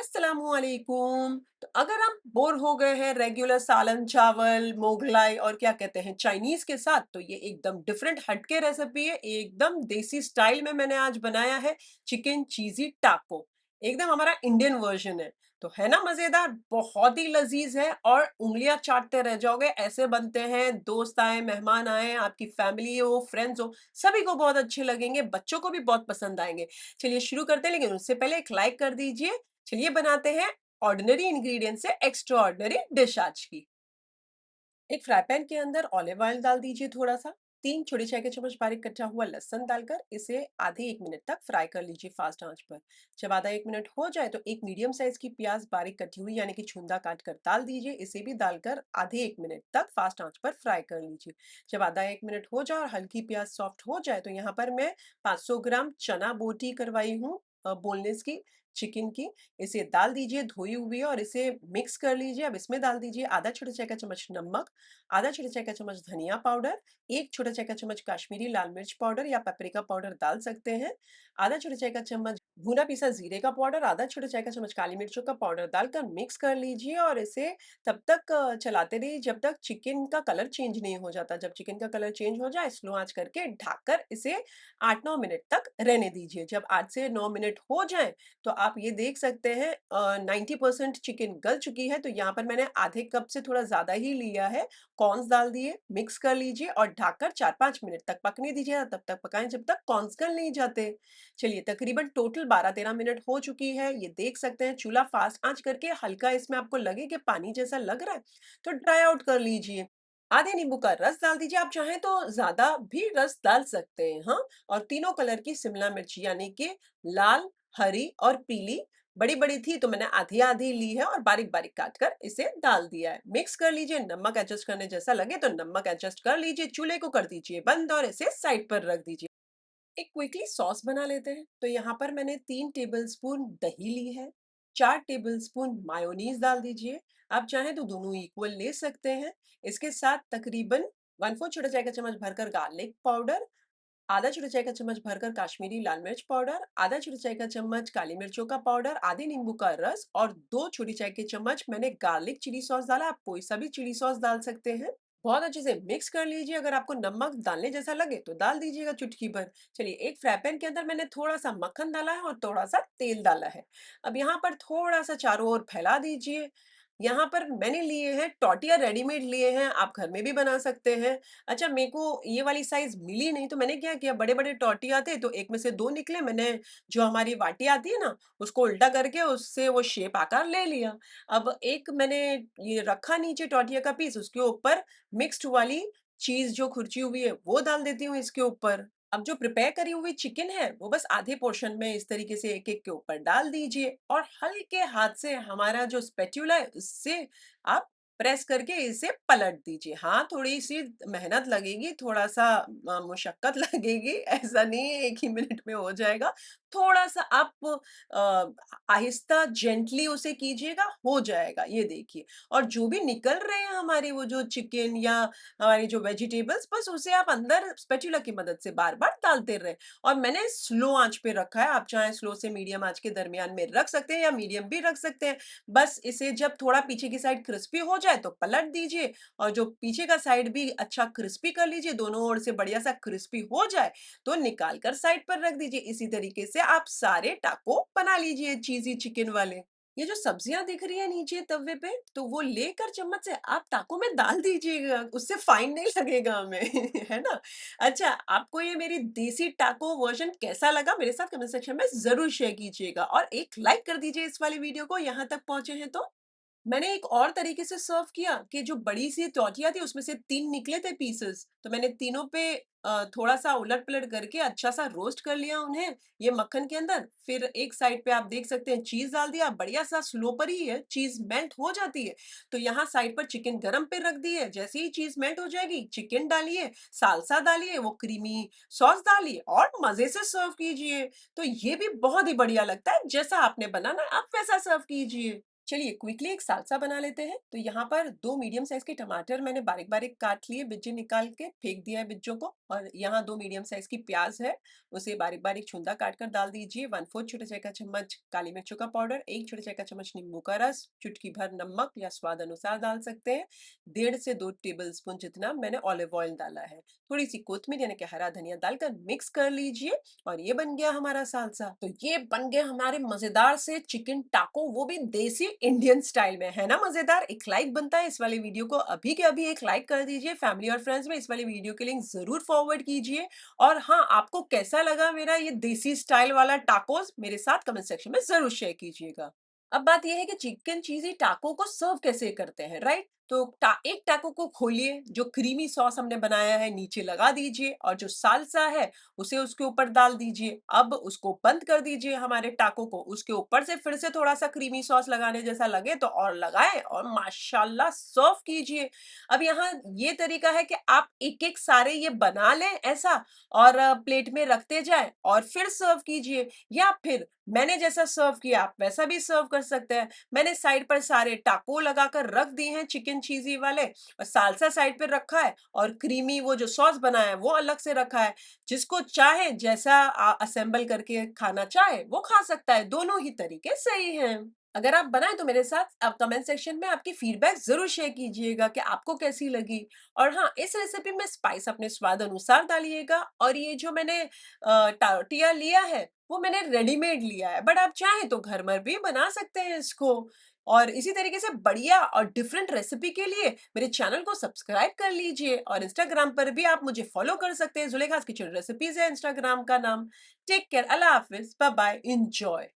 अस्सलामुअलैकुम। तो अगर हम बोर हो गए हैं रेगुलर सालन चावल मोगलाई और क्या कहते हैं चाइनीज के साथ, तो ये एकदम डिफरेंट हटके रेसिपी है। एकदम देसी स्टाइल में मैंने आज बनाया है चिकन चीजी टाको। एकदम हमारा इंडियन वर्जन है। तो है ना मजेदार, बहुत ही लजीज है और उंगलियां चाटते रह जाओगे। ऐसे बनते हैं, दोस्त आए मेहमान आए, आपकी फैमिली हो फ्रेंड्स हो, सभी को बहुत अच्छे लगेंगे, बच्चों को भी बहुत पसंद आएंगे। चलिए शुरू करते हैं, लेकिन उससे पहले एक लाइक कर दीजिए। चलिए बनाते हैं ऑर्डिनरी इंग्रेडिएंट से एक्स्ट्रा ऑर्डिनरी डिश आज की। एक फ्राई पैन के अंदर ऑलिव ऑयल डाल दीजिए थोड़ा सा। 3 छोटी चाय के चम्मच बारीक कटा हुआ लहसुन डालकर इसे आधे 1 मिनट तक फ्राई कर लीजिए फास्ट आंच पर। जब आधा 1 मिनट हो जाए तो एक मीडियम साइज की प्याज बारीक कटी हुई यानी कि छुंदा काट कर डाल दीजिए। इसे भी डालकर आधे 1 मिनट तक फास्ट आंच पर फ्राई कर लीजिए। जब आधा 1 मिनट हो जाए और हल्की प्याज सॉफ्ट हो जाए तो यहाँ पर मैं 500 ग्राम चना बोटी करवाई हूँ, बोनलेस की, चिकन की। इसे डाल दीजिए धोई हुई और इसे मिक्स कर लीजिए। अब इसमें डाल दीजिए आधा छोटा चाय का चम्मच नमक, आधा छोटा चाय का चम्मच धनिया पाउडर, एक छोटा चाय का चम्मच काश्मीरी लाल मिर्च पाउडर या पेपरिका पाउडर डाल सकते हैं, आधा छोटा चाय का चम्मच भुना पिसा जीरे का पाउडर, आधा छोटा चाय का चम्मच काली मिर्चों का पाउडर डालकर मिक्स कर लीजिए और इसे तब तक चलाते रहिए जब तक चिकन का कलर चेंज नहीं हो जाता। जब चिकन का कलर चेंज हो जाए स्लो आंच करके ढककर इसे 8-9 मिनट तक रहने दीजिए। जब 8 से 9 मिनट हो जाए तो आप ये देख सकते हैं 90% चिकन गल चुकी है। तो यहाँ पर मैंने आधे कप से थोड़ा ज्यादा ही लिया है। कॉर्न्स डाल दिए, मिक्स कर लीजिए और ढककर 4-5 मिनट तक पकने दीजिए। तब तक पकाएं जब तक कॉर्न्स गल नहीं जाते। चलिए तकरीबन टोटल 12-13 मिनट हो चुकी है। ये देख सकते हैं चूल्हा फास्ट आंच करके हल्का इसमें आपको लगे कि पानी जैसा लग रहा है तो ड्राई आउट कर लीजिए। आधे नींबू का रस डाल दीजिए, आप चाहें तो ज्यादा भी रस डाल सकते हैं। हाँ, और तीनों कलर की शिमला मिर्च यानी कि लाल, हरी और पीली, बड़ी बड़ी थी तो मैंने आधी आधी ली है और बारीक बारीक काट कर इसे डाल दिया है। मिक्स कर लीजिए, नमक एडजस्ट करने जैसा लगे तो नमक एडजस्ट कर लीजिए। चूल्हे को कर दीजिए बंद और इसे साइड पर रख दीजिए। एक क्विकली सॉस बना लेते हैं। तो यहाँ पर मैंने 3 टेबलस्पून दही ली है, 4 टेबलस्पून मायोनीज डाल दीजिए। आप चाहें तो दोनों इक्वल ले सकते हैं। इसके साथ तकरीबन 1/4 छोटा चाय का चम्मच भरकर गार्लिक पाउडर, आधा छोटा चाय का चम्मच भरकर काश्मीरी लाल मिर्च पाउडर, आधा छोटा चाय का चम्मच काली मिर्चों का पाउडर, आधे नींबू का रस और 2 छोटी चाय के चम्मच मैंने गार्लिक चिली सॉस डाला। आप कोई सा भी चिली सॉस डाल सकते हैं। बहुत अच्छे से मिक्स कर लीजिए। अगर आपको नमक डालने जैसा लगे तो डाल दीजिएगा चुटकी भर। चलिए एक फ्राई पैन के अंदर मैंने थोड़ा सा मक्खन डाला है और थोड़ा सा तेल डाला है। अब यहाँ पर थोड़ा सा चारों ओर फैला दीजिए। यहाँ पर मैंने लिए हैं टॉर्टिया, रेडीमेड लिए हैं, आप घर में भी बना सकते हैं। अच्छा, मेरे को ये वाली साइज मिली नहीं तो मैंने क्या किया, बड़े बड़े टॉर्टिया थे तो एक में से दो निकले। मैंने जो हमारी वाटी आती है ना उसको उल्टा करके उससे वो शेप आकार ले लिया। अब एक मैंने ये रखा नीचे टॉर्टिया का पीस, उसके ऊपर मिक्स्ड वाली चीज जो खुरची हुई है वो डाल देती हूँ इसके ऊपर। अब जो प्रिपेयर करी हुई चिकन है वो बस आधे पोर्शन में इस तरीके से एक एक के ऊपर डाल दीजिए और हल्के हाथ से हमारा जो स्पैटुला है उससे आप प्रेस करके इसे पलट दीजिए। हाँ, थोड़ी सी मेहनत लगेगी, थोड़ा सा मुशक्कत लगेगी, ऐसा नहीं है 1 ही मिनट में हो जाएगा। थोड़ा सा आप आहिस्ता जेंटली उसे कीजिएगा, हो जाएगा। ये देखिए, और जो भी निकल रहे हैं हमारे वो जो चिकन या हमारी जो वेजिटेबल्स, बस उसे आप अंदर स्पैटुला की मदद से बार बार डालते रहे। और मैंने स्लो आंच पे रखा है, आप चाहे स्लो से मीडियम आंच के दरमियान में रख सकते हैं या मीडियम भी रख सकते हैं। बस इसे जब थोड़ा पीछे की साइड क्रिस्पी हो जाए तो पलट दीजिए और जो पीछे का साइड भी अच्छा क्रिस्पी कर लीजिए, दोनों ओर से बढ़िया सा क्रिस्पी हो जाए तो निकाल कर साइड पर रख दीजिए। इसी तरीके से आप सारे टाको बना लीजिए चीजी चिकन वाले। ये जो सब्जियां दिख रही है नीचे तवे पे, तो वो लेकर चम्मच से आप टाको में डाल दीजिएगा, उससे फाइन नहीं लगेगा हमें। है ना? अच्छा, आपको ये मेरी देसी टाको वर्जन कैसा लगा मेरे साथ कमेंट सेक्शन में जरूर शेयर कीजिएगा और एक लाइक कर दीजिए इस वाली वीडियो को, यहाँ तक पहुंचे हैं तो। मैंने एक और तरीके से सर्व किया कि जो बड़ी सी टॉर्टिया थी उसमें से 3 निकले थे पीसेस, तो मैंने तीनों पे थोड़ा-सा उलट-पलट करके अच्छा-सा रोस्ट कर लिया उन्हें, ये मक्खन के अंदर। फिर एक साइड पे आप देख सकते हैं चीज़ डाल दिया, बढ़िया-सा स्लो पर ही है, चीज़ मेल्ट हो जाती है। तो यहाँ साइड पर चिकन गरम पे रख दी है, जैसे ही चीज़ मेल्ट हो जाएगी, चिकन डालिए, साल्सा डालिए, वो क्रीमी सॉस डालिए और मज़े से सर्व कीजिए। तो ये भी बहुत ही बढ़िया लगता है, जैसा आपने बनाना है आप वैसा सर्व कीजिए। चलिए क्विकली एक सालसा बना लेते हैं। तो यहाँ पर 2 मीडियम साइज़ के टमाटर मैंने बारीक-बारीक काट लिए, बिज्जे निकाल के फेंक दिया है बिज्जों को। और यहाँ 2 मीडियम साइज़ की प्याज़ है, उसे बारीक-बारीक छूंदा काट कर डाल दीजिए। 1/4 छोटा चाय का चम्मच काली मिर्चों का पाउडर, 1 छोटा चाय का चम्मच नींबू का रस, चुटकी भर नमक या स्वाद अनुसार डाल सकते हैं। 1.5 से 2 टेबलस्पून जितना मैंने ऑलिव ऑयल डाला है। थोड़ी-सी कोतमीर यानी कि हरा धनिया डालकर मिक्स कर लीजिए और ये बन गया हमारा सालसा। तो ये बन गए हमारे मज़ेदार से चिकन टाको, वो भी देसी इंडियन स्टाइल में। है ना मज़ेदार? एक लाइक बनता है इस वाले वीडियो को अभी के अभी एक लाइक कर दीजिए। फैमिली और फ्रेंड्स में इस वाले वीडियो के लिंक ज़रूर फॉरवर्ड कीजिए। और हाँ, आपको कैसा लगा मेरा ये देसी स्टाइल वाला टाकोस मेरे साथ कमेंट सेक्शन में ज़रूर शेयर कीजिएगा। अब बात ये है कि चिकन चीज़ी टाको को सर्व कैसे करते हैं, राइट? तो एक टाको को खोलिए, जो क्रीमी सॉस हमने बनाया है नीचे लगा दीजिए और जो सालसा है उसे उसके ऊपर डाल दीजिए। अब उसको बंद कर दीजिए हमारे टाको को, उसके ऊपर से फिर से थोड़ा-सा क्रीमी सॉस लगाने जैसा लगे तो और लगाएँ और माशाल्लाह सर्व कीजिए। अब यहाँ ये तरीका है कि आप एक-एक सारे ये बना लें ऐसा और प्लेट में रखते जाएँ और फिर सर्व कीजिए, या फिर मैंने जैसा सर्व किया आप वैसा भी सर्व कर सकते हैं। मैंने साइड पर सारे टाको लगाकर रख दिए हैं चिकन चीज़ी वाले, और सालसा साइड पे रखा है और क्रीमी वो जो सॉस बनाया है वो अलग से रखा है। जिसको चाहे जैसा असेंबल करके खाना चाहे वो खा सकता है, दोनों ही तरीके सही हैं। अगर आप बनाएँ तो मेरे साथ आप कमेंट सेक्शन में आपकी फीडबैक ज़रूर शेयर कीजिएगा कि आपको कैसी लगी। और हाँ, इस रेसिपी में स्पाइस अपने स्वाद अनुसार डालिएगा। और ये जो मैंने टॉर्टिया लिया है, वो मैंने रेडीमेड लिया है, बट आप चाहें तो घर में भी बना सकते हैं इसको। और इसी तरीके से बढ़िया और डिफरेंट रेसिपी के लिए मेरे चैनल को सब्सक्राइब कर लीजिए और इंस्टाग्राम पर भी आप मुझे फॉलो कर सकते हैं। ज़ुलेखास किचन रेसिपीज़ है इंस्टाग्राम का नाम। टेक केयर, अल्लाह हाफ़िज़, बाय बाय, एन्जॉय।